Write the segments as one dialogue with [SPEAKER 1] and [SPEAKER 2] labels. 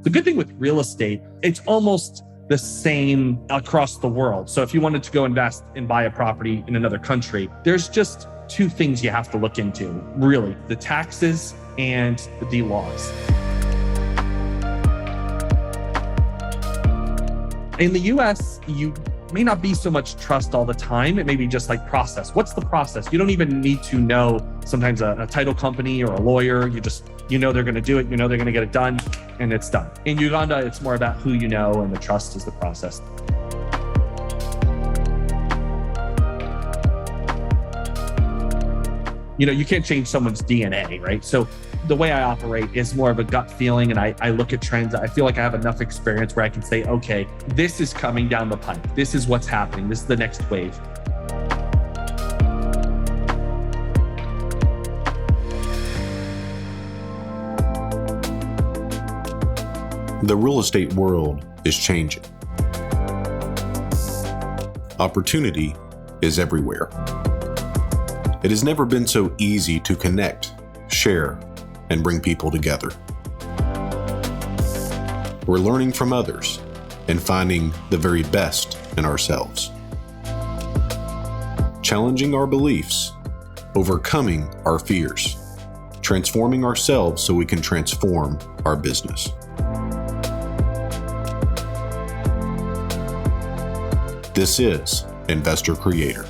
[SPEAKER 1] The good thing with real estate, it's almost the same across the world. So if you wanted to go invest and buy a property in another country, there's just two things you have to look into, really, the taxes and the laws. In the US, you may not be so much trust all the time. It may be just like process. What's the process? You don't even need to know sometimes a title company or a lawyer. You know they're going to do it. You know they're going to get it done, and it's done. In Uganda, it's more about who you know, and the trust is the process. You can't change someone's DNA, right? So the way I operate is more of a gut feeling, and I look at trends. I feel like I have enough experience where I can say, okay, this is coming down the pipe. This is what's happening. This is the next wave.
[SPEAKER 2] The real estate world is changing. Opportunity is everywhere. It has never been so easy to connect, share, and bring people together. We're learning from others and finding the very best in ourselves. Challenging our beliefs, overcoming our fears, transforming ourselves so we can transform our business. This is Investor Creator.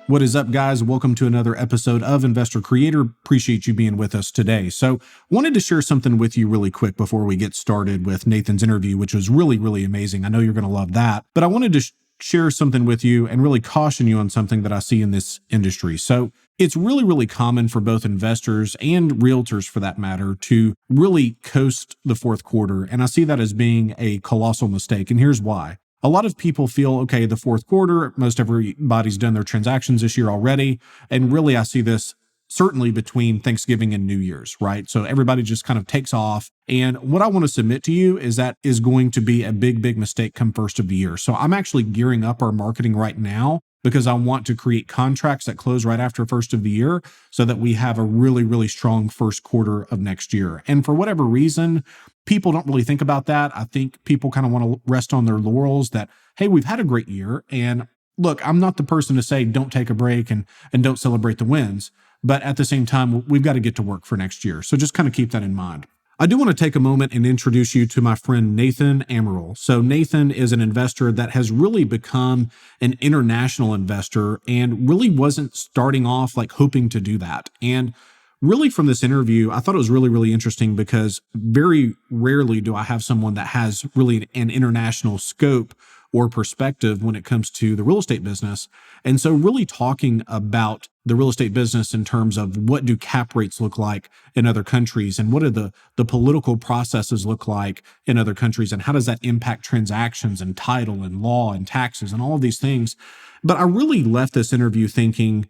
[SPEAKER 3] What is up, guys? Welcome to another episode of Investor Creator. Appreciate you being with us today. So wanted to share something with you really quick before we get started with Nathan's interview, which was really, really amazing. I know you're going to love that. But I wanted to share something with you and really caution you on something that I see in this industry. So it's really, really common for both investors and realtors, for that matter, to really coast the fourth quarter. And I see that as being a colossal mistake. And here's why. A lot of people feel, okay, the fourth quarter, most everybody's done their transactions this year already. And really, I see this certainly between Thanksgiving and New Year's, right? So everybody just kind of takes off. And what I want to submit to you is that is going to be a big, big mistake come first of the year. So I'm actually gearing up our marketing right now because I want to create contracts that close right after first of the year so that we have a really, really strong first quarter of next year. And for whatever reason, people don't really think about that. I think people kind of want to rest on their laurels that, hey, we've had a great year. And look, I'm not the person to say don't take a break and don't celebrate the wins. But at the same time, we've got to get to work for next year. So just kind of keep that in mind. I do want to take a moment and introduce you to my friend Nathan Amaral. So Nathan is an investor that has really become an international investor and really wasn't starting off like hoping to do that. And really from this interview, I thought it was really, really interesting because very rarely do I have someone that has really an international scope or perspective when it comes to the real estate business. And so really talking about the real estate business in terms of what do cap rates look like in other countries and what do the political processes look like in other countries and how does that impact transactions and title and law and taxes and all of these things. But I really left this interview thinking,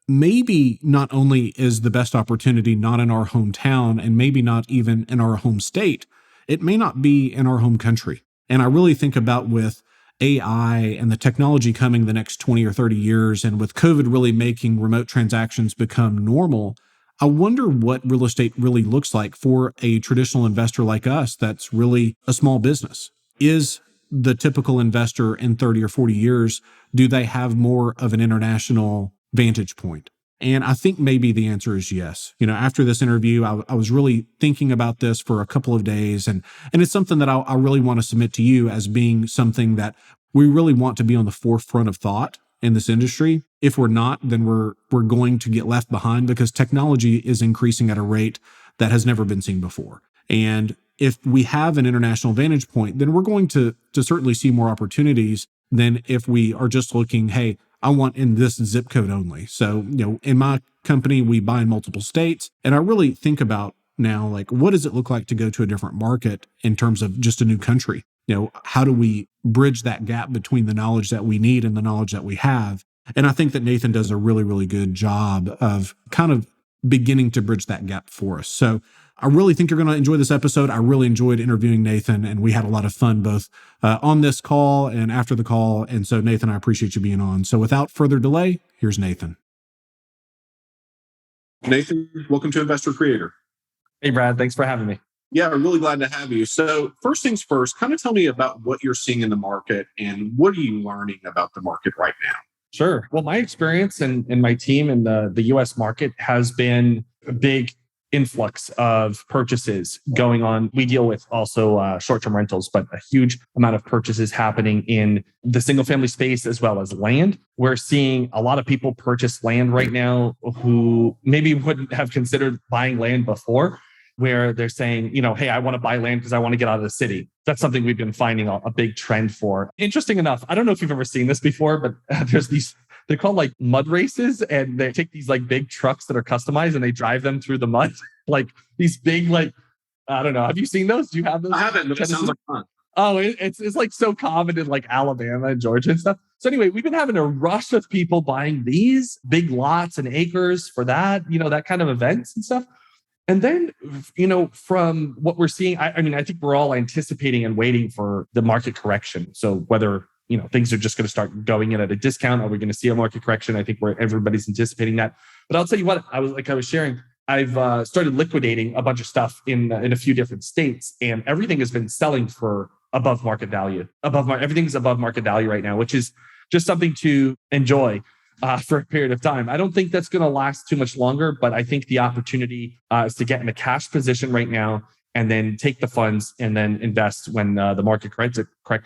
[SPEAKER 3] maybe not only is the best opportunity not in our hometown and maybe not even in our home state, it may not be in our home country. And I really think about with AI and the technology coming the next 20 or 30 years, and with COVID really making remote transactions become normal, I wonder what real estate really looks like for a traditional investor like us that's really a small business. Is the typical investor in 30 or 40 years, do they have more of an international vantage point? And I think maybe the answer is yes. After this interview, I was really thinking about this for a couple of days. And it's something that I really want to submit to you as being something that we really want to be on the forefront of thought in this industry. If we're not, then we're going to get left behind because technology is increasing at a rate that has never been seen before. And if we have an international vantage point, then we're going to certainly see more opportunities than if we are just looking, hey, I want in this zip code only. So, in my company, we buy in multiple states. And I really think about now, like, what does it look like to go to a different market in terms of just a new country? How do we bridge that gap between the knowledge that we need and the knowledge that we have? And I think that Nathan does a really, really good job of kind of beginning to bridge that gap for us. So I really think you're going to enjoy this episode. I really enjoyed interviewing Nathan, and we had a lot of fun both on this call and after the call. And so, Nathan, I appreciate you being on. So without further delay, here's Nathan.
[SPEAKER 2] Nathan, welcome to Investor Creator.
[SPEAKER 1] Hey, Brad, thanks for having me.
[SPEAKER 2] Yeah, I'm really glad to have you. So first things first, kind of tell me about what you're seeing in the market and what are you learning about the market right now?
[SPEAKER 1] Sure. Well, my experience and my team in the US market has been a big influx of purchases going on. We deal with also short-term rentals, but a huge amount of purchases happening in the single family space as well as land. We're seeing a lot of people purchase land right now who maybe wouldn't have considered buying land before, where they're saying, hey, I want to buy land because I want to get out of the city. That's something we've been finding a big trend for. Interesting enough, I don't know if you've ever seen this before, but there's they're called like mud races, and they take these like big trucks that are customized and they drive them through the mud. Like these big, I don't know. Have you seen those? Do you have those?
[SPEAKER 2] I haven't, but it sounds like fun.
[SPEAKER 1] Oh, it's like so common in like Alabama and Georgia and stuff. So anyway, we've been having a rush of people buying these big lots and acres for that, that kind of events and stuff. And then, from what we're seeing, I think we're all anticipating and waiting for the market correction. So whether, things are just going to start going in at a discount, are we going to see a market correction? I think everybody's anticipating that. But I'll tell you what, I was sharing, I've started liquidating a bunch of stuff in a few different states, and everything has been selling for above market value. Everything's above market value right now, which is just something to enjoy for a period of time. I don't think that's going to last too much longer, but I think the opportunity is to get in a cash position right now and then take the funds and then invest when the market corrects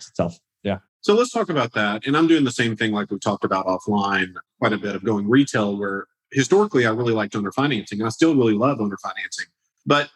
[SPEAKER 1] itself. Yeah.
[SPEAKER 2] So let's talk about that. And I'm doing the same thing like we talked about offline quite a bit of going retail, where historically I really liked owner financing and I still really love owner financing. But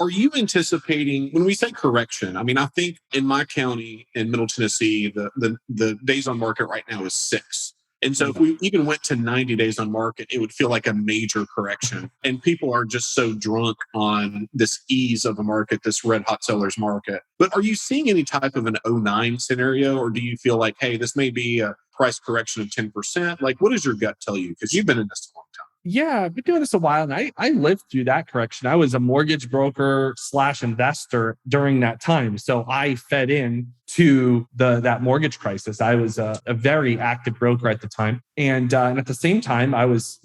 [SPEAKER 2] are you anticipating, when we say correction, I think in my county in Middle Tennessee, the days on market right now is 6. And so if we even went to 90 days on market, it would feel like a major correction. And people are just so drunk on this ease of a market, this red hot seller's market. But are you seeing any type of an 09 scenario, or do you feel like, hey, this may be a price correction of 10%? Like, what does your gut tell you? Because you've been in this a long time.
[SPEAKER 1] Yeah, I've been doing this a while, and I lived through that correction. I was a mortgage broker / investor during that time. So I fed in to that mortgage crisis. I was a very active broker at the time. And at the same time, I was,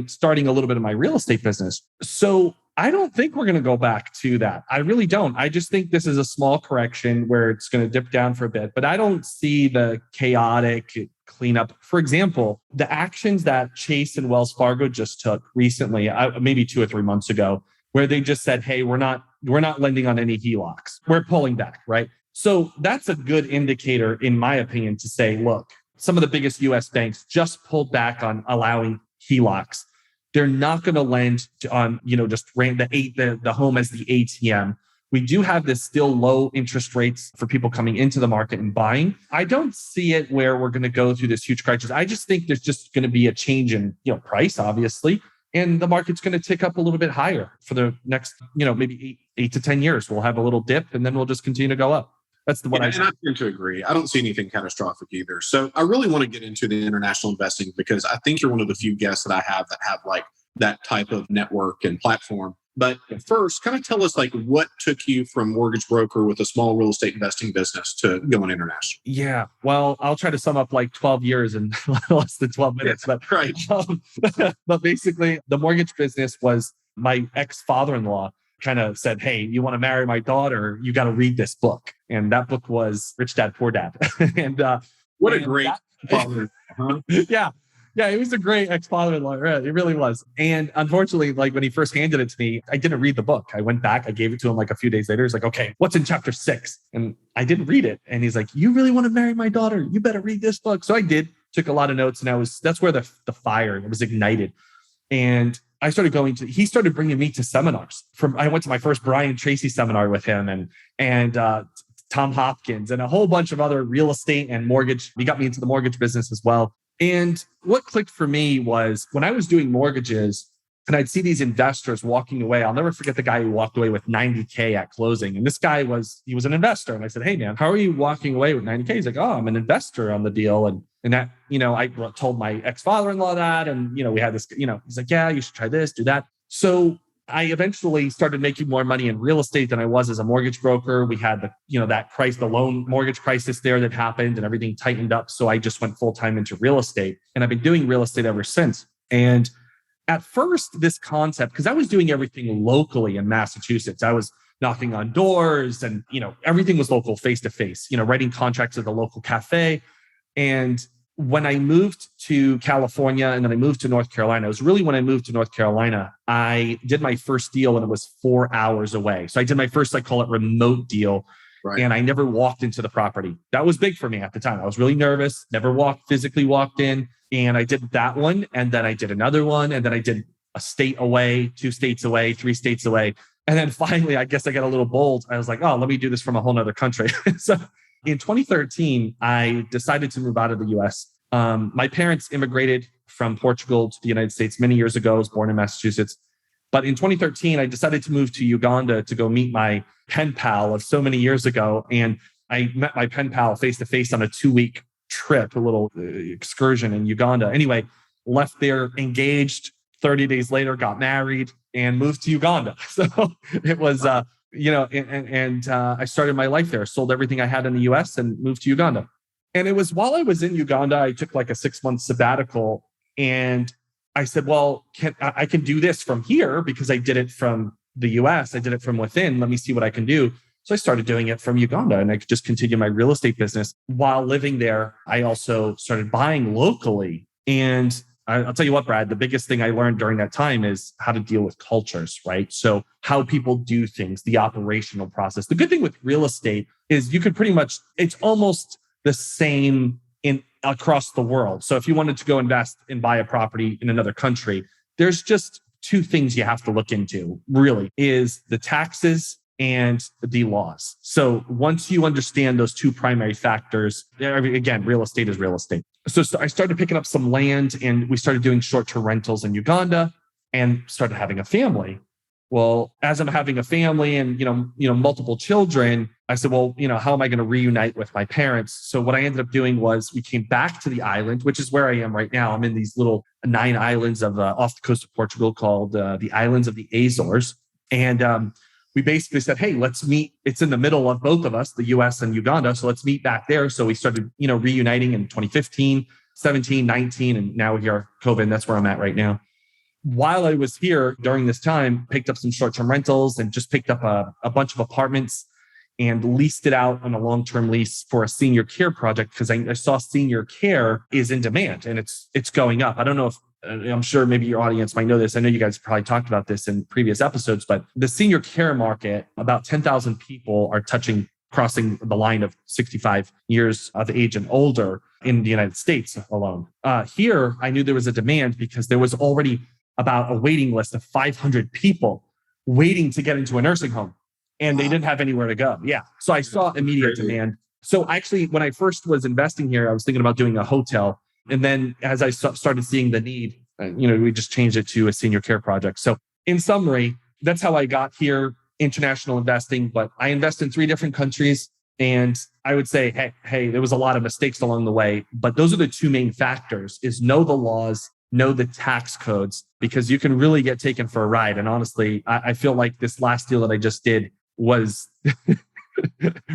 [SPEAKER 1] starting a little bit of my real estate business. So I don't think we're going to go back to that. I really don't. I just think this is a small correction where it's going to dip down for a bit, but I don't see the chaotic cleanup. For example, the actions that Chase and Wells Fargo just took recently, maybe 2 or 3 months ago, where they just said, hey, we're not lending on any HELOCs. We're pulling back, right? So that's a good indicator, in my opinion, to say, look, some of the biggest US banks just pulled back on allowing HELOCs. They're not going to lend on, just the home as the ATM. We do have this still low interest rates for people coming into the market and buying. I don't see it where we're going to go through this huge crisis. I just think there's just going to be a change in, price, obviously, and the market's going to tick up a little bit higher for the next, maybe 8 to 10 years. We'll have a little dip and then we'll just continue to go up. That's what I
[SPEAKER 2] tend to agree. I don't see anything catastrophic either. So I really want to get into the international investing, because I think you're one of the few guests that I have that have like that type of network and platform. But first, kind of tell us what took you from mortgage broker with a small real estate investing business to going international.
[SPEAKER 1] Yeah, well, I'll try to sum up 12 years in less than 12 minutes.
[SPEAKER 2] Yeah,
[SPEAKER 1] but
[SPEAKER 2] right.
[SPEAKER 1] But basically, the mortgage business was my ex-father-in-law kind of said, hey, you want to marry my daughter? You got to read this book. And that book was Rich Dad, Poor Dad. And
[SPEAKER 2] what a great father. Huh?
[SPEAKER 1] Yeah, he was a great ex-father-in-law. He really was. And unfortunately, when he first handed it to me, I didn't read the book. I went back, I gave it to him a few days later. He's like, okay, what's in chapter 6? And I didn't read it. And he's like, you really want to marry my daughter? You better read this book. So I did, took a lot of notes, and that's where the fire was ignited. And I started he started bringing me to seminars. I went to my first Brian Tracy seminar with him and Tom Hopkins and a whole bunch of other real estate and mortgage. He got me into the mortgage business as well. And what clicked for me was when I was doing mortgages and I'd see these investors walking away. I'll never forget the guy who walked away with $90K at closing. And this guy was an investor. And I said, hey man, how are you walking away with $90K? He's like, oh, I'm an investor on the deal. And that, I told my ex-father-in-law that. And, we had this, he's like, yeah, you should try this, do that. So I eventually started making more money in real estate than I was as a mortgage broker. We had the loan mortgage crisis there that happened and everything tightened up. So I just went full time into real estate, and I've been doing real estate ever since. And at first, this concept, because I was doing everything locally in Massachusetts, I was knocking on doors and, everything was local, face to face, writing contracts at the local cafe. And when I moved to California and then I moved to North Carolina, it was really when I moved to North Carolina, I did my first deal and it was 4 hours away. So I did my first, I call it remote deal. Right. And I never walked into the property. That was big for me at the time. I was really nervous, never physically walked in. And I did that one. And then I did another one. And then I did a state away, 2 states away, 3 states away. And then finally, I guess I got a little bold. I was like, oh, let me do this from a whole nother country. So in 2013, I decided to move out of the US. My parents immigrated from Portugal to the United States many years ago. I was born in Massachusetts. But in 2013, I decided to move to Uganda to go meet my pen pal of so many years ago. And I met my pen pal face to face on a 2-week trip, a little excursion in Uganda. Anyway, left there, engaged, 30 days later, got married and moved to Uganda. So it was, I started my life there, sold everything I had in the US and moved to Uganda. And it was while I was in Uganda, I took like a 6-month sabbatical and I said, well, I can do this from here because I did it from the US. I did it from within. Let me see what I can do. So I started doing it from Uganda and I could just continue my real estate business. While living there, I also started buying locally. And I'll tell you what, Brad, the biggest thing I learned during that time is how to deal with cultures, right? So how people do things, the operational process. The good thing with real estate is you could pretty much, it's almost the same across the world. So if you wanted to go invest and buy a property in another country, there's just 2 things you have to look into, really, is the taxes and the laws. So once you understand those 2 primary factors, again, real estate is real estate. So I started picking up some land and we started doing short-term rentals in Uganda and started having a family. Well, as I'm having a family and, multiple children, I said, well, how am I going to reunite with my parents? So what I ended up doing was we came back to the island, which is where I am right now. I'm in these little 9 islands off the coast of Portugal called the islands of the Azores. And we basically said, hey, let's meet. It's in the middle of both of us, the US and Uganda. So let's meet back there. So we started, reuniting in 2015, 17, 19, and now here are COVID. That's where I'm at right now. While I was here during this time, picked up some short-term rentals and just picked up a bunch of apartments and leased it out on a long-term lease for a senior care project because I saw senior care is in demand and it's going up. I don't know if, I'm sure maybe your audience might know this. I know you guys probably talked about this in previous episodes, but the senior care market, about 10,000 people are crossing the line of 65 years of age and older in the United States alone. Here, I knew there was a demand because there was already about a waiting list of 500 people waiting to get into a nursing home and they didn't have anywhere to go. Yeah. So I saw immediate demand. So actually, when I first was investing here, I was thinking about doing a hotel. And then as I started seeing the need, we just changed it to a senior care project. So in summary, that's how I got here, international investing, but I invest in 3 different countries. And I would say, hey, there was a lot of mistakes along the way, but those are the 2 main factors is know the laws, know the tax codes, because you can really get taken for a ride. And honestly, I feel like this last deal that I just did was,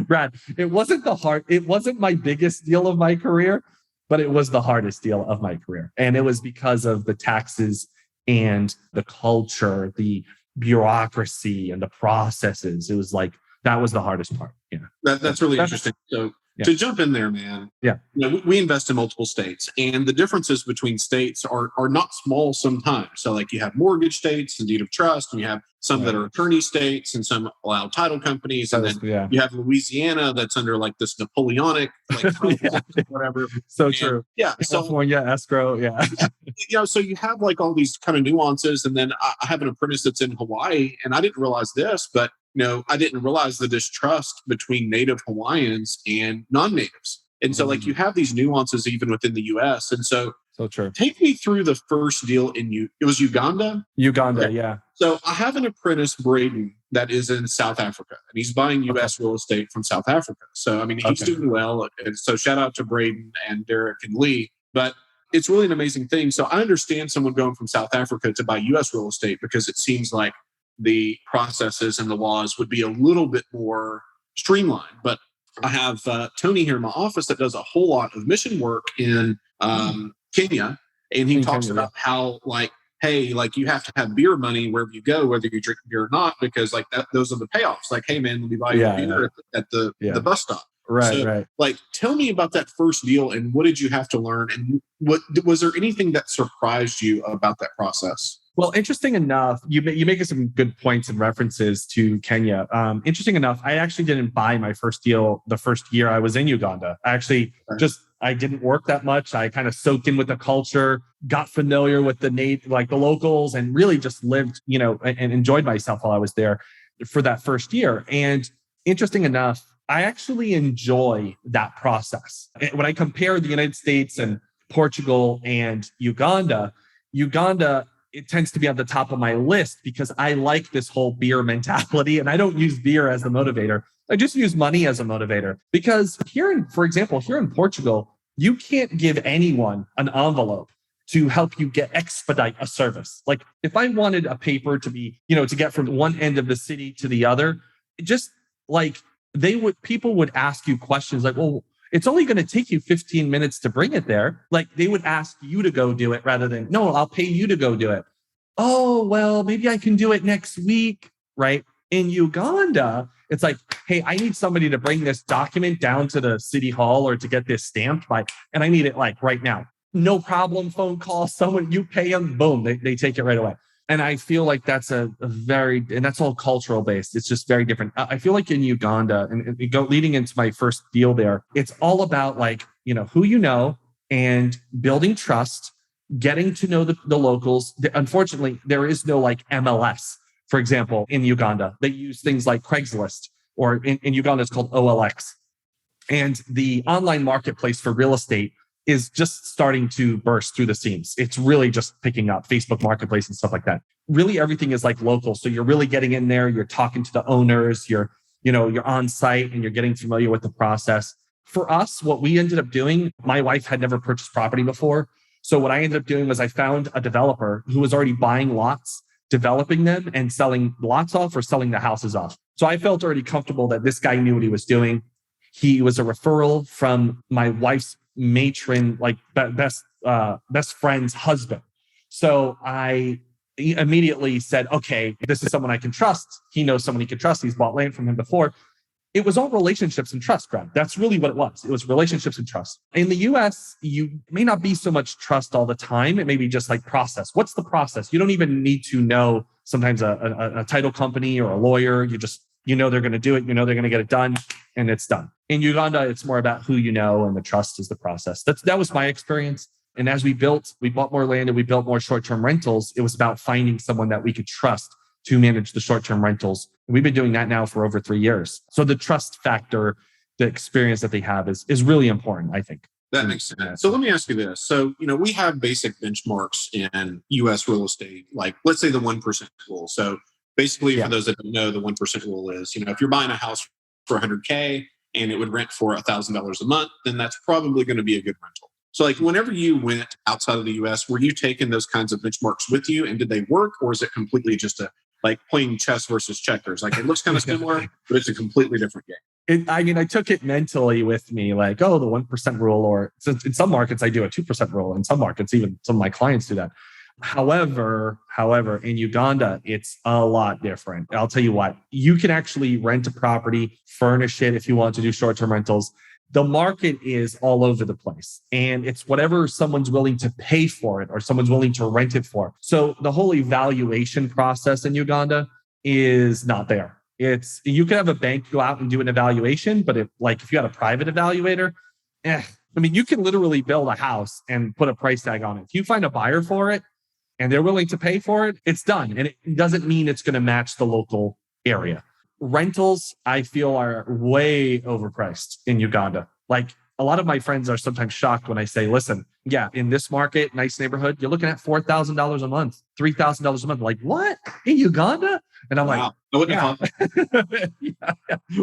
[SPEAKER 1] Brad, it wasn't my biggest deal of my career, but it was the hardest deal of my career. And it was because of the taxes and the culture, the bureaucracy and the processes. It was like, that was the hardest part. Yeah.
[SPEAKER 2] That's really interesting. So to jump in there, man.
[SPEAKER 1] Yeah.
[SPEAKER 2] We invest in multiple states and the differences between states are not small sometimes. So like you have mortgage states and deed of trust and you have some that are attorney states and some allow title companies. And then you have Louisiana that's under like this Napoleonic, whatever.
[SPEAKER 1] So true.
[SPEAKER 2] Yeah.
[SPEAKER 1] California, escrow. Yeah.
[SPEAKER 2] So you have like all these kind of nuances. And then I have an apprentice that's in Hawaii and I didn't realize this, but I didn't realize the distrust between native Hawaiians and non-natives. And so like you have these nuances even within the US. And so
[SPEAKER 1] true.
[SPEAKER 2] Take me through the first deal it was Uganda?
[SPEAKER 1] Uganda,
[SPEAKER 2] okay.
[SPEAKER 1] Yeah.
[SPEAKER 2] So I have an apprentice, Braden, that is in South Africa and he's buying US real estate from South Africa. So, I mean, he's doing well. And so shout out to Braden and Derek and Lee, but it's really an amazing thing. So I understand someone going from South Africa to buy US real estate because it seems like the processes and the laws would be a little bit more streamlined. But I have Tony here in my office that does a whole lot of mission work in Kenya. And he talks about how like hey, like you have to have beer money wherever you go, whether you drink beer or not, because like those are the payoffs. Like, hey man, let me buy you a beer at the bus stop.
[SPEAKER 1] Right.
[SPEAKER 2] Like, tell me about that first deal and what did you have to learn? And what was there anything that surprised you about that process?
[SPEAKER 1] Well, interesting enough, you make some good points and references to Kenya. Interesting enough, I actually didn't buy my first deal the first year I was in Uganda. I didn't work that much. I kind of soaked in with the culture, got familiar with the locals, and really just lived, and enjoyed myself while I was there for that first year. And interesting enough, I actually enjoy that process. When I compare the United States and Portugal and Uganda, it tends to be on the top of my list because I like this whole beer mentality, and I don't use beer as the motivator. I just use money as a motivator because for example, here in Portugal, you can't give anyone an envelope to help you expedite a service. Like if I wanted a paper to be, to get from one end of the city to the other, just like people would ask you questions like, well, it's only going to take you 15 minutes to bring it there. Like they would ask you to go do it rather than, no, I'll pay you to go do it. Oh, well, maybe I can do it next week, right? In Uganda, it's like, hey, I need somebody to bring this document down to the city hall or to get this stamped by, and I need it like right now. No problem, phone call, someone, you pay them, boom, they take it right away. And I feel like that's and that's all cultural based. It's just very different. I feel like in Uganda, and leading into my first deal there, it's all about like, who you know and building trust, getting to know the locals. Unfortunately, there is no like MLS, for example, in Uganda. They use things like Craigslist, or in Uganda, it's called OLX. And the online marketplace for real estate is just starting to burst through the seams. It's really just picking up, Facebook Marketplace and stuff like that. Really, everything is like local. So you're really getting in there, you're talking to the owners, you're on site and you're getting familiar with the process. For us, what we ended up doing, my wife had never purchased property before. So what I ended up doing was I found a developer who was already buying lots, developing them and selling lots off or selling the houses off. So I felt already comfortable that this guy knew what he was doing. He was a referral from my wife's matron, like best friend's husband. So I immediately said, okay, this is someone I can trust. He knows someone he can trust. He's bought land from him before. It was all relationships and trust, Greg. That's really what it was. It was relationships and trust. In the US, you may not be so much trust all the time. It may be just like process. What's the process? You don't even need to know sometimes a title company or a lawyer. They're going to do it. They're going to get it done, and it's done. In Uganda, it's more about who you know, and the trust is the process. That was my experience. And as we bought more land and we built more short-term rentals, it was about finding someone that we could trust to manage the short-term rentals. And we've been doing that now for over 3 years. So the trust factor, the experience that they have is really important, I think.
[SPEAKER 2] That makes sense. So let me ask you this. So, we have basic benchmarks in US real estate, like let's say the 1% rule. So basically, for those that don't know, the 1% rule is, if you're buying a house for $100K and it would rent for $1,000 a month, then that's probably going to be a good rental. So like whenever you went outside of the US, were you taking those kinds of benchmarks with you, and did they work, or is it completely just like playing chess versus checkers? Like it looks kind of similar, but it's a completely different game.
[SPEAKER 1] I took it mentally with me, like, the 1% rule, or in some markets I do a 2% rule. In some markets, even some of my clients do that. However, in Uganda, it's a lot different. I'll tell you what, you can actually rent a property, furnish it if you want to do short-term rentals. The market is all over the place, and it's whatever someone's willing to pay for it or someone's willing to rent it for. So the whole evaluation process in Uganda is not there. You can have a bank go out and do an evaluation, but if you got a private evaluator, you can literally build a house and put a price tag on it. If you find a buyer for it and they're willing to pay for it, it's done. And it doesn't mean it's going to match the local area. Rentals, I feel, are way overpriced in Uganda. Like a lot of my friends are sometimes shocked when I say, listen, in this market, nice neighborhood, you're looking at $4,000 a month, $3,000 a month. Like, what? In Uganda? And I'm like,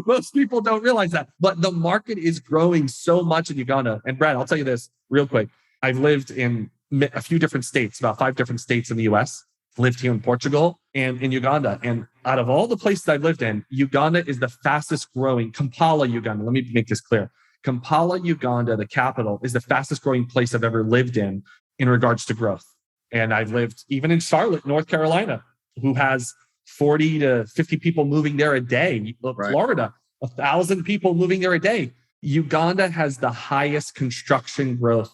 [SPEAKER 1] most people don't realize that. But the market is growing so much in Uganda. And Brad, I'll tell you this real quick. I've lived in a few different states, about 5 different states in the US. Lived here in Portugal and in Uganda. And out of all the places I've lived in, Uganda is the fastest growing. Kampala, Uganda. Let me make this clear. Kampala, Uganda, the capital, is the fastest growing place I've ever lived in regards to growth. And I've lived even in Charlotte, North Carolina, who has 40 to 50 people moving there a day.
[SPEAKER 2] Right.
[SPEAKER 1] Florida, 1,000 people moving there a day. Uganda has the highest construction growth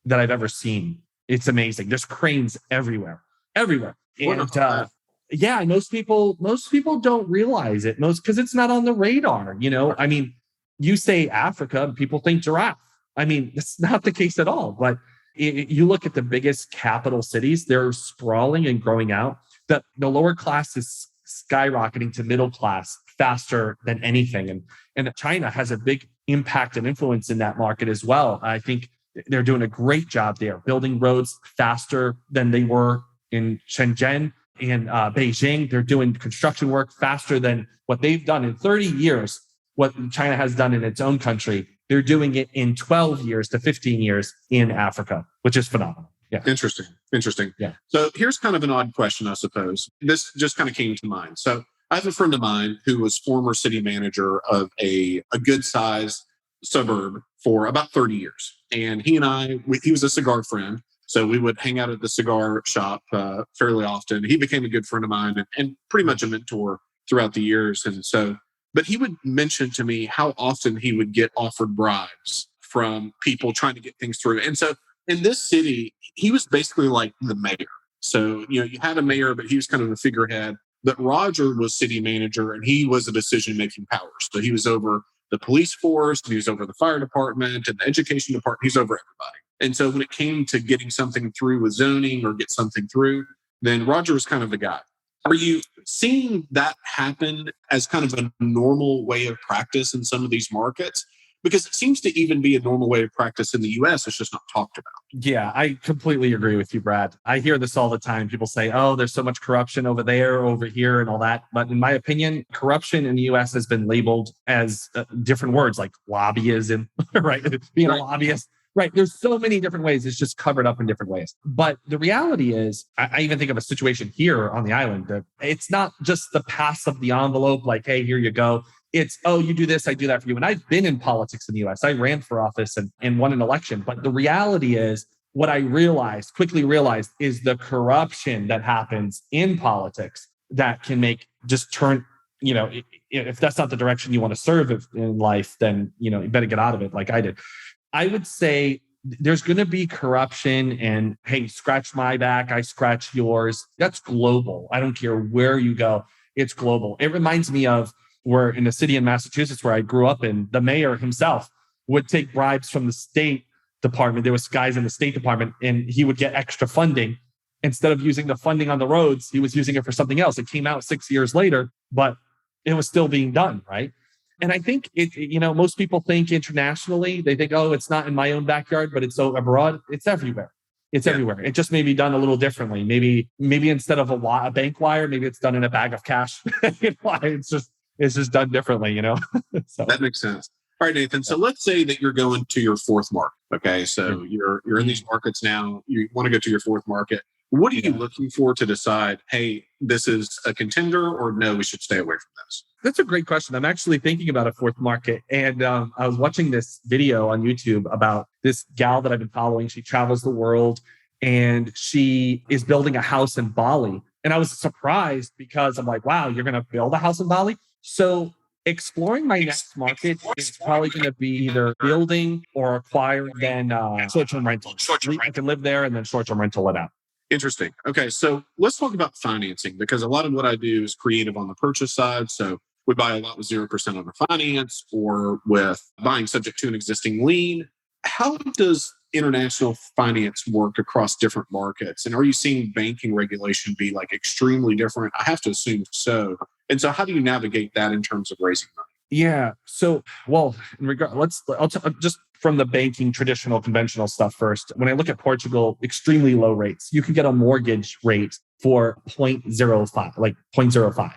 [SPEAKER 1] that I've ever seen. It's amazing. There's cranes everywhere. And yeah, most people don't realize it. Because it's not on the radar. I mean, you say Africa, people think giraffe. I mean, that's not the case at all. But you look at the biggest capital cities, they're sprawling and growing out. The lower class is skyrocketing to middle class faster than anything. And China has a big impact and influence in that market as well. I think they're doing a great job there, building roads faster than they were in Shenzhen and Beijing. They're doing construction work faster than what they've done in 30 years. What China has done in its own country, they're doing it in 12 years to 15 years in Africa, which is phenomenal. Yeah.
[SPEAKER 2] Interesting.
[SPEAKER 1] Yeah.
[SPEAKER 2] So here's kind of an odd question, I suppose. This just kind of came to mind. So I have a friend of mine who was former city manager of a good sized suburb for about 30 years. And he was a cigar friend. So we would hang out at the cigar shop fairly often. He became a good friend of mine and pretty much a mentor throughout the years. But he would mention to me how often he would get offered bribes from people trying to get things through. And so in this city, he was basically like the mayor. So, you had a mayor, but he was kind of the figurehead. But Roger was city manager and he was a decision-making power. So he was over the police force, and he was over the fire department and the education department. He's over everybody. And so when it came to getting something through with zoning or get something through, then Roger was kind of the guy. Are you seeing that happen as kind of a normal way of practice in some of these markets? Because it seems to even be a normal way of practice in the US. It's just not talked about.
[SPEAKER 1] Yeah, I completely agree with you, Brad. I hear this all the time. People say, oh, there's so much corruption over there, over here, and all that. But in my opinion, corruption in the US has been labeled as different words like lobbyism, right? Being a lobbyist. Right. There's so many different ways. It's just covered up in different ways. But the reality is, I even think of a situation here on the island. It's not just the pass of the envelope, like, hey, here you go. It's, oh, you do this, I do that for you. And I've been in politics in the US. I ran for office and won an election. But the reality is, what I quickly realized, is the corruption that happens in politics that can turn, if that's not the direction you want to serve in life, then, you better get out of it like I did. I would say there's going to be corruption and, hey, scratch my back, I scratch yours. That's global. I don't care where you go. It's global. It reminds me of where in a city in Massachusetts where I grew up in, the mayor himself would take bribes from the state department. There was guys in the state department and he would get extra funding. Instead of using the funding on the roads, he was using it for something else. It came out 6 years later, but it was still being done, right? And I think most people think internationally, they think, oh, it's not in my own backyard, but it's abroad. It's everywhere. It's everywhere. It just may be done a little differently. Maybe instead of a bank wire, maybe it's done in a bag of cash. It's just done differently, So
[SPEAKER 2] that makes sense. All right, Nathan. So let's say that you're going to your fourth market. Okay. So you're in these markets now. You want to go to your fourth market. What are you looking for to decide, hey, this is a contender, or no, we should stay away from this?
[SPEAKER 1] That's a great question. I'm actually thinking about a fourth market. And I was watching this video on YouTube about this gal that I've been following. She travels the world and she is building a house in Bali. And I was surprised because I'm like, wow, you're going to build a house in Bali? So exploring my next market is probably going to be either building or acquiring, then short-term rental. I can live there and then short-term rental it out.
[SPEAKER 2] Interesting. Okay. So let's talk about financing, because a lot of what I do is creative on the purchase side. So we buy a lot with 0% on the finance or with buying subject to an existing lien. How does international finance work across different markets? And are you seeing banking regulation be like extremely different? I have to assume so. And so how do you navigate that in terms of raising money?
[SPEAKER 1] Yeah. So, I'll just from the banking, traditional, conventional stuff first. When I look at Portugal, extremely low rates. You can get a mortgage rate for 0.05, like 0.05.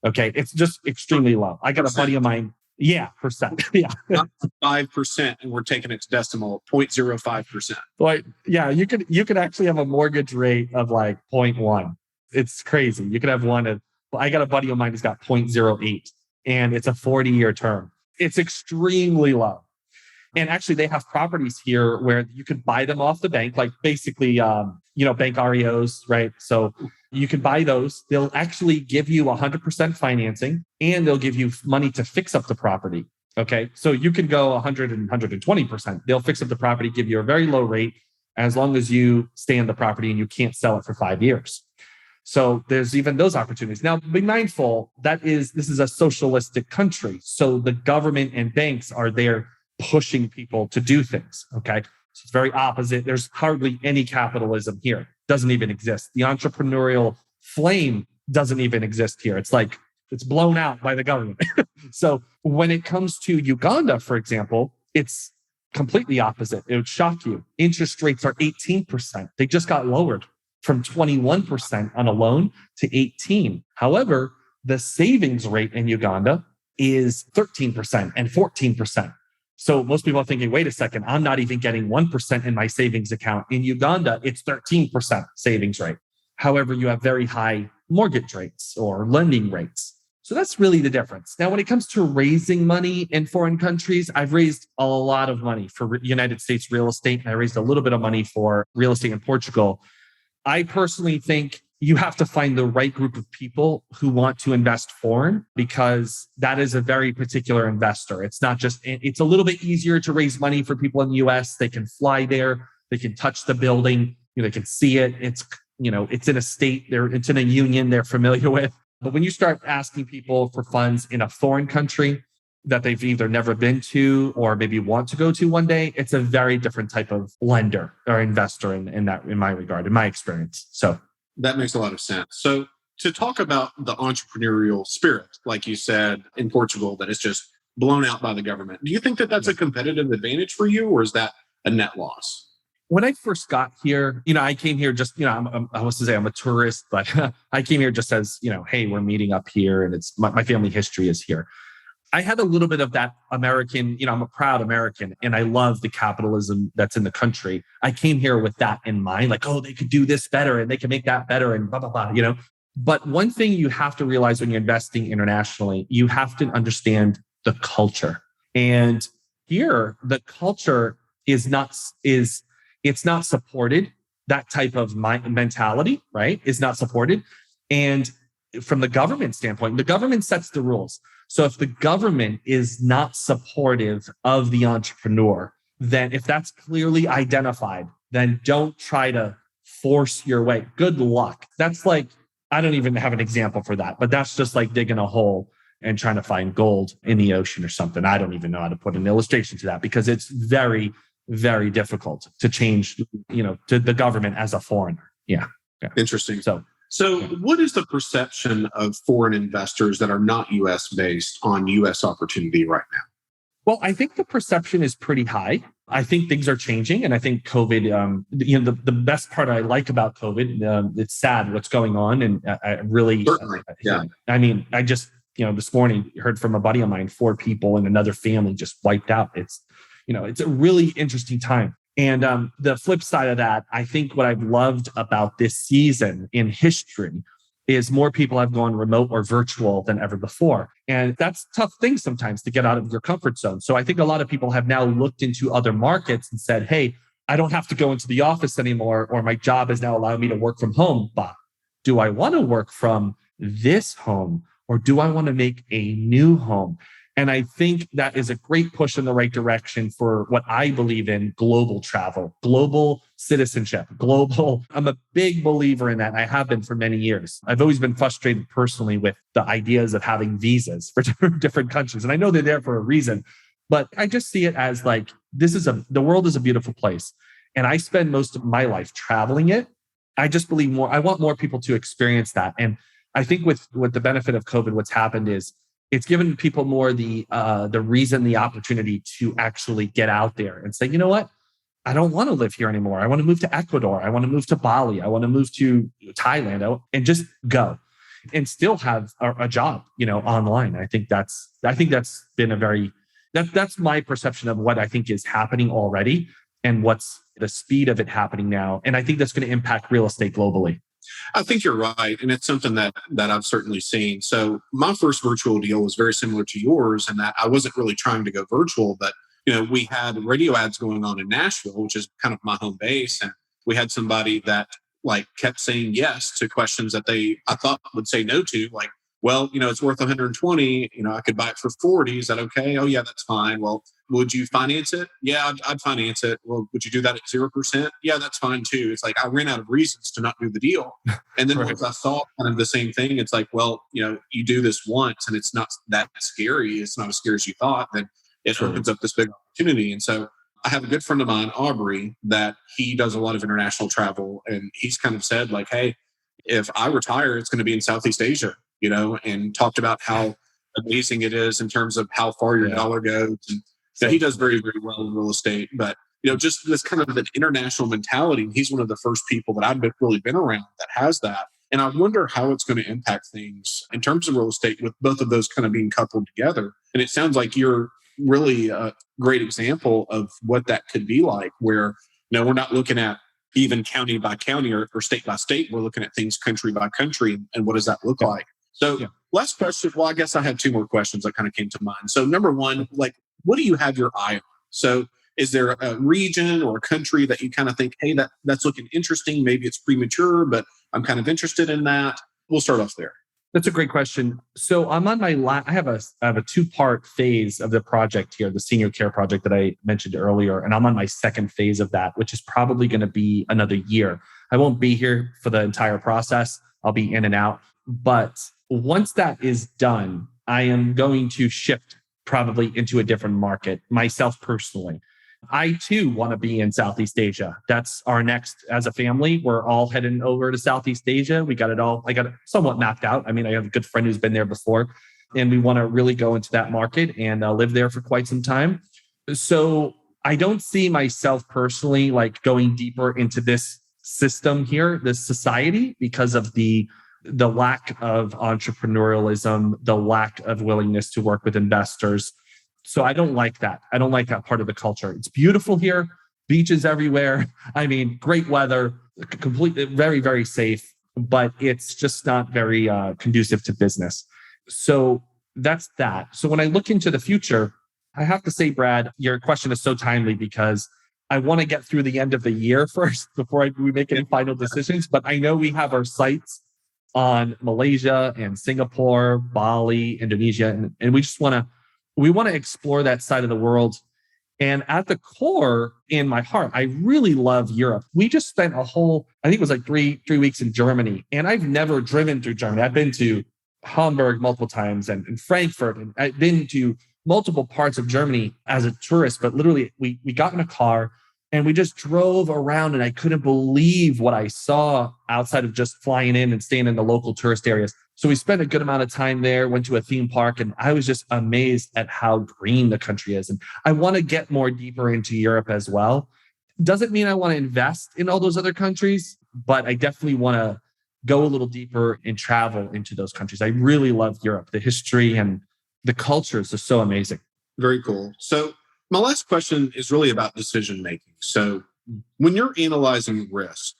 [SPEAKER 1] Okay. It's just extremely low. I got a buddy of mine. Yeah. Percent. Yeah.
[SPEAKER 2] Not 5%. And we're taking it to decimal, 0.05%.
[SPEAKER 1] Like, yeah, you could actually have a mortgage rate of like 0.1. It's crazy. You could have one I got a buddy of mine who's got 0.08 and it's a 40-year term. It's extremely low. And actually, they have properties here where you could buy them off the bank, like basically, bank REOs, right? So you can buy those. They'll actually give you 100% financing, and they'll give you money to fix up the property. Okay. So you can go 100 and 120%. They'll fix up the property, give you a very low rate as long as you stay in the property and you can't sell it for 5 years. So there's even those opportunities. Now, be mindful this is a socialistic country. So the government and banks are there pushing people to do things. Okay. So it's very opposite. There's hardly any capitalism here. Doesn't even exist. The entrepreneurial flame doesn't even exist here. It's like it's blown out by the government. So when it comes to Uganda, for example, it's completely opposite. It would shock you. Interest rates are 18%. They just got lowered from 21% on a loan to 18%. However, the savings rate in Uganda is 13% and 14%. So most people are thinking, wait a second, I'm not even getting 1% in my savings account. In Uganda, it's 13% savings rate. However, you have very high mortgage rates or lending rates. So that's really the difference. Now, when it comes to raising money in foreign countries, I've raised a lot of money for United States real estate. And I raised a little bit of money for real estate in Portugal. I personally think you have to find the right group of people who want to invest foreign, because that is a very particular investor. It's a little bit easier to raise money for people in the US. They can fly there, they can touch the building, they can see it. It's in a state, it's in a union they're familiar with. But when you start asking people for funds in a foreign country that they've either never been to or maybe want to go to one day, it's a very different type of lender or investor in my regard, in my experience. So
[SPEAKER 2] that makes a lot of sense. So to talk about the entrepreneurial spirit, like you said, in Portugal, that is just blown out by the government. Do you think that that's a competitive advantage for you, or is that a net loss?
[SPEAKER 1] When I first got here, I came here just, I was to say I'm a tourist, but I came here just as, hey, we're meeting up here and it's my family history is here. I had a little bit of that American, I'm a proud American and I love the capitalism that's in the country. I came here with that in mind, like, oh, they could do this better and they can make that better and blah, blah, blah, But one thing you have to realize when you're investing internationally, you have to understand the culture. And here, the culture it's not supported. That type of mentality, right, is not supported. And from the government standpoint, the government sets the rules. So if the government is not supportive of the entrepreneur, then if that's clearly identified, then don't try to force your way. Good luck. That's like, I don't even have an example for that, but that's just like digging a hole and trying to find gold in the ocean or something. I don't even know how to put an illustration to that, because it's very, very difficult to change, to the government as a foreigner. Yeah.
[SPEAKER 2] Interesting. So what is the perception of foreign investors that are not US based on US opportunity right now?
[SPEAKER 1] Well, I think the perception is pretty high. I think things are changing. And I think COVID, the best part I like about COVID, it's sad what's going on. And I really, I just, this morning heard from a buddy of mine, 4 people and another family just wiped out. It's a really interesting time. And the flip side of that, I think what I've loved about this season in history is more people have gone remote or virtual than ever before. And that's a tough thing sometimes to get out of your comfort zone. So I think a lot of people have now looked into other markets and said, hey, I don't have to go into the office anymore, or my job is now allowing me to work from home. But do I want to work from this home, or do I want to make a new home? And I think that is a great push in the right direction for what I believe in: global travel, global citizenship, global. I'm a big believer in that. I have been for many years. I've always been frustrated personally with the ideas of having visas for different countries. And I know they're there for a reason, but I just see it as like, the world is a beautiful place. And I spend most of my life traveling it. I just believe I want more people to experience that. And I think with the benefit of COVID, what's happened is it's given people more the reason, the opportunity to actually get out there and say, you know what? I don't want to live here anymore. I want to move to Ecuador. I want to move to Bali. I want to move to Thailand and just go and still have a job, online. I think that's been that's my perception of what I think is happening already and what's the speed of it happening now. And I think that's going to impact real estate globally.
[SPEAKER 2] I think you're right. And it's something that I've certainly seen. So my first virtual deal was very similar to yours in that I wasn't really trying to go virtual, but we had radio ads going on in Nashville, which is kind of my home base. And we had somebody that like kept saying yes to questions that I thought would say no to, like, well, it's worth 120, I could buy it for 40. Is that okay? Oh yeah, that's fine. Well, would you finance it? Yeah, I'd finance it. Well, would you do that at 0%? Yeah, that's fine too. It's like, I ran out of reasons to not do the deal. And then
[SPEAKER 1] Right.
[SPEAKER 2] once I saw kind of the same thing, it's like, well, you do this once and it's not that scary. It's not as scary as you thought. Then it
[SPEAKER 1] Sure.
[SPEAKER 2] opens up this big opportunity. And so I have a good friend of mine, Aubrey, that he does a lot of international travel. And he's kind of said like, hey, if I retire, it's going to be in Southeast Asia, and talked about how amazing it is in terms of how far your
[SPEAKER 1] Yeah.
[SPEAKER 2] dollar goes. And
[SPEAKER 1] So
[SPEAKER 2] he does very, very well in real estate, but just this kind of an international mentality. He's one of the first people that I've really been around that has that. And I wonder how it's going to impact things in terms of real estate with both of those kind of being coupled together. And it sounds like you're really a great example of what that could be like, where, we're not looking at even county by county or state by state. We're looking at things country by country. And what does that look like? So last question. Well, I guess I have two more questions that kind of came to mind. So number one, like, what do you have your eye on? So is there a region or a country that you kind of think, hey, that's looking interesting? Maybe it's premature, but I'm kind of interested in that. We'll start off there.
[SPEAKER 1] That's a great question. So I'm on I have a 2-part phase of the project here, the senior care project that I mentioned earlier. And I'm on my second phase of that, which is probably going to be another year. I won't be here for the entire process. I'll be in and out. But once that is done, I am going to shift probably into a different market myself personally. I too want to be in Southeast Asia. That's our next, as a family, we're all heading over to Southeast Asia. I got it somewhat mapped out. I mean, I have a good friend who's been there before, and we want to really go into that market and live there for quite some time. So I don't see myself personally like going deeper into this system here, this society, because of the lack of entrepreneurialism, the lack of willingness to work with investors. So I don't like that. I don't like that part of the culture. It's beautiful here, beaches everywhere. I mean, great weather, completely very, very safe, but it's just not very conducive to business. So that's that. So when I look into the future, I have to say, Brad, your question is so timely because I want to get through the end of the year first before we make any final decisions. But I know we have our sights on Malaysia and Singapore, Bali, Indonesia, and we just want to explore that side of the world. And at the core, in my heart, I really love Europe. We just spent I think it was like three weeks in Germany. And I've never driven through Germany. I've been to Hamburg multiple times and Frankfurt. And I've been to multiple parts of Germany as a tourist. But literally, we got in a car and we just drove around. And I couldn't believe what I saw outside of just flying in and staying in the local tourist areas. So we spent a good amount of time there, went to a theme park, and I was just amazed at how green the country is. And I want to get more deeper into Europe as well. Doesn't mean I want to invest in all those other countries, but I definitely want to go a little deeper and travel into those countries. I really love Europe. The history and the cultures are so amazing.
[SPEAKER 2] Very cool. So my last question is really about decision making. So when you're analyzing risk,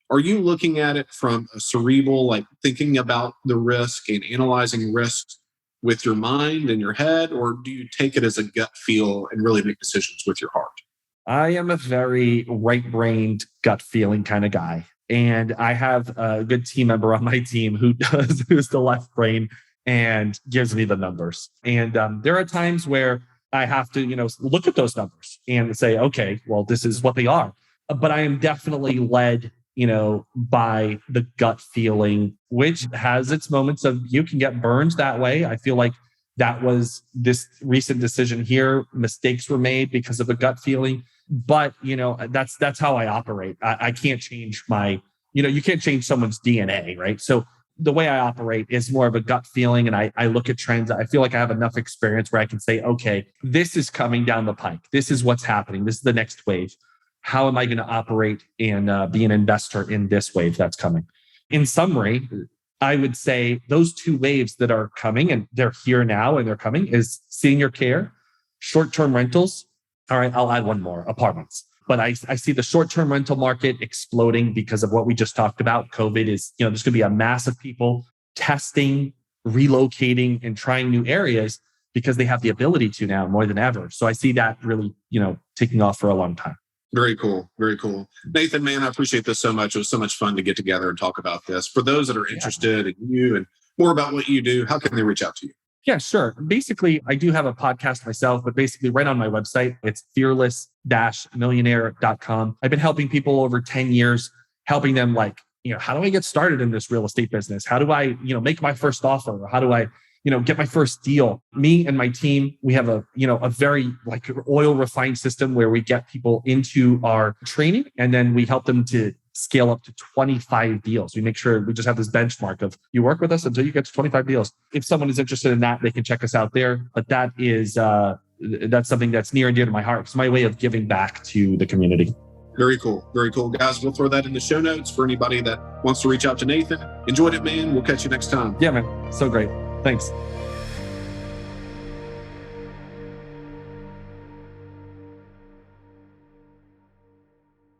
[SPEAKER 2] are you looking at it from a cerebral, like thinking about the risk and analyzing risk with your mind and your head, or do you take it as a gut feel and really make decisions with your heart?
[SPEAKER 1] I am a very right-brained gut feeling kind of guy. And I have a good team member on my team who's the left brain and gives me the numbers. And there are times where I have to, look at those numbers and say, okay, well, this is what they are. But I am definitely led by the gut feeling, which has its moments of you can get burned that way. I feel like that was this recent decision here. Mistakes were made because of a gut feeling, but that's how I operate. I can't change you can't change someone's DNA, right? So the way I operate is more of a gut feeling, and I look at trends. I feel like I have enough experience where I can say, okay, this is coming down the pike. This is what's happening. This is the next wave. How am I going to operate and be an investor in this wave that's coming? In summary, I would say those two waves that are coming, and they're here now and they're coming, is senior care, short-term rentals. All right, I'll add one more, apartments. But I see the short-term rental market exploding because of what we just talked about. COVID is, there's going to be a mass of people testing, relocating, and trying new areas because they have the ability to now more than ever. So I see that really, taking off for a long time.
[SPEAKER 2] Very cool. Very cool. Nathan, man, I appreciate this so much. It was so much fun to get together and talk about this. For those that are interested in you and more about what you do, how can they reach out to you?
[SPEAKER 1] Yeah, sure. Basically, I do have a podcast myself, but basically right on my website, it's fearless-millionaire.com. I've been helping people over 10 years, helping them how do I get started in this real estate business? How do I, make my first offer? How do I, get my first deal? Me and my team, we have a very oil refined system where we get people into our training and then we help them to scale up to 25 deals. We make sure we just have this benchmark of you work with us until you get to 25 deals. If someone is interested in that, they can check us out there. But that is, that's something that's near and dear to my heart. It's my way of giving back to the community.
[SPEAKER 2] Very cool. Very cool. Guys, we'll throw that in the show notes for anybody that wants to reach out to Nathan. Enjoyed it, man. We'll catch you next time.
[SPEAKER 1] Yeah, man. So great. Thanks.